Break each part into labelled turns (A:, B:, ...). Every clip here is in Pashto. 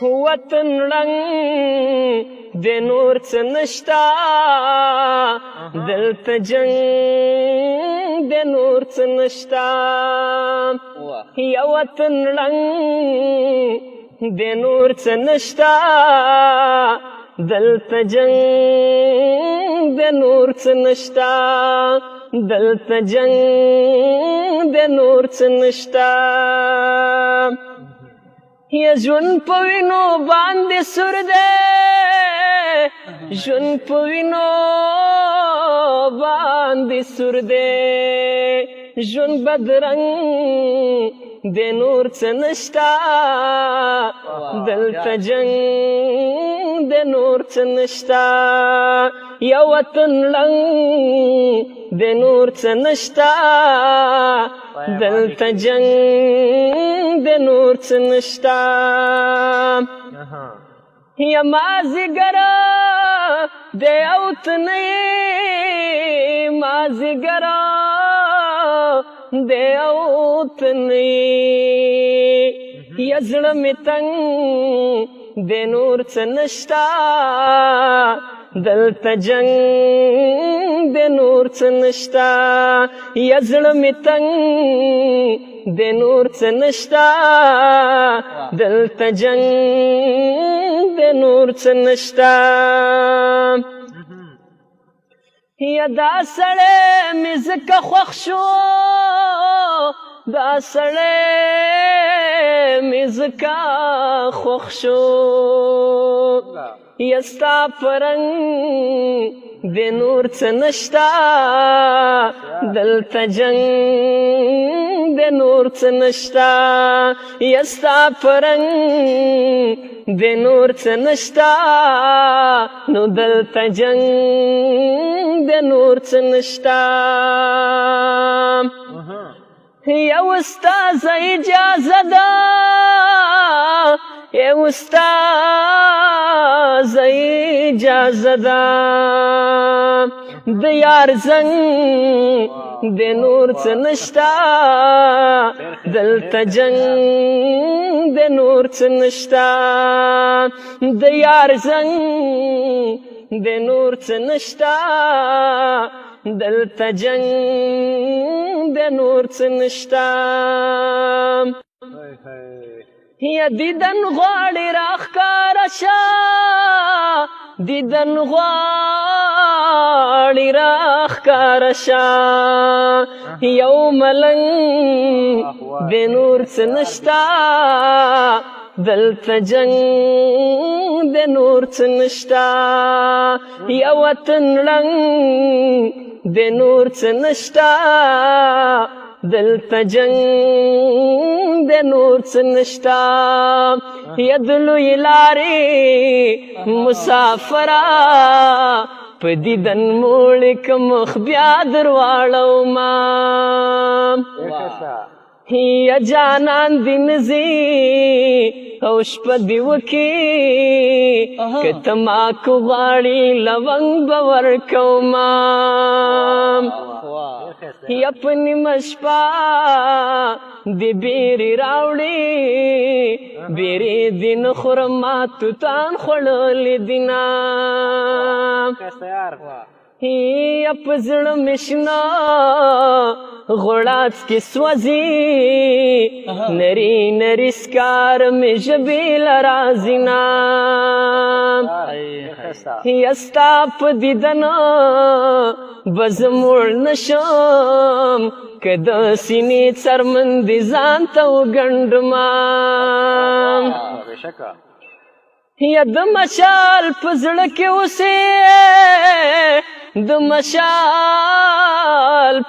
A: وطن ړنګ د نور څه نشتا دلته جنګ د نور څه نشتا یا وطن ړنګ د نور څه نشتا دلته جنګ د نور څه نشتا دلته جنګ د نور څه نشتا یا ژوند په وینو باندې سور دی ژوند په وینو باندې سور دی ژوند بدرنګ د نور څه نشتا دلته جنګ د نور څه نشتا یا وطن ړنګ د نور څه نشتا دلته جنګ د نور څه نشتا یا مازیګره د اوتنې مازیګره د اوتنې یا زړه مې تنګ د نور څه نشتا دلته جنګ د نور څه نشتا یا زړه مې تنګ د نور څه نشتا دلته جنګ د نور څه نشتا یا دا سړی مې ځکه خوښ شو دا سړی مې ځکه خوښ شو یا ستا په رنګ د نور څه نشتا دلته جنګ د نور څه نشتا یا ستا په رنګ د نور څه نشتا نو دلته جنګ د نور څه نشتا یو استازه اجازه ده یو استازه اجازه ده د یار زنګ د نور څه نشتا دلته جنګ د نور څه نشتا د یار زنګ د نور څه نشتا دلته جنګ د نور څه نشتا یا دیدن غواړي راښکاره شه دیدن غواړي راښکاره شه یو ملنګ د نور څه نشتا دلته جنګ د نور څه نشتا یا وطن ړنګ د نور څه نشتا دلته جنګ د نور څه نشتا یا د لویې لارې مسافره په دیدن موړې که مخ بیا در واړومه یا جانان دې نځي او شپه دې وکړي که تماکو غواړي لونګ به ورکومه یا په نیمه شپه دې بیرې راوړي بیرې دې نه خورم ما توتان خوړلې دینه یا په زړه مې شنه غوړاڅ کې سوځي نري نري سکار مې ژبې له راځي نه یا ستا په دیدن به زه موړ نه شم که د سینې څرمندې ځان ته وګنډمه یا د مشال په زړه کې اوسې د مشال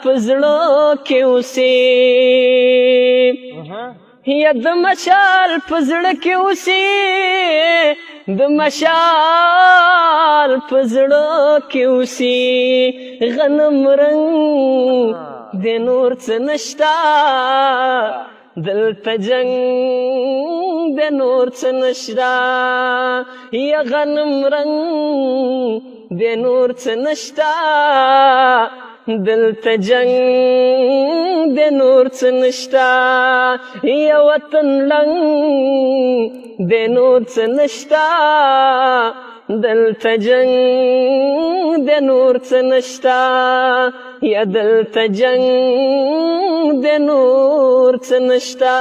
A: په زړه کې اوسې یا د مشال په زړه کې اوسې د مشال په زړه کې اوسې غنم رنګ د نور څه نشتا دلته جنګ د نور څه نشتا یا غنم رنګ د نور څه نشتا دلته جنگ د نور څه نشتا یا وطن لنګ د نور څه نشتا دلته جنگ د نور څه نشتا یا دلته جنگ د نور څه نشتا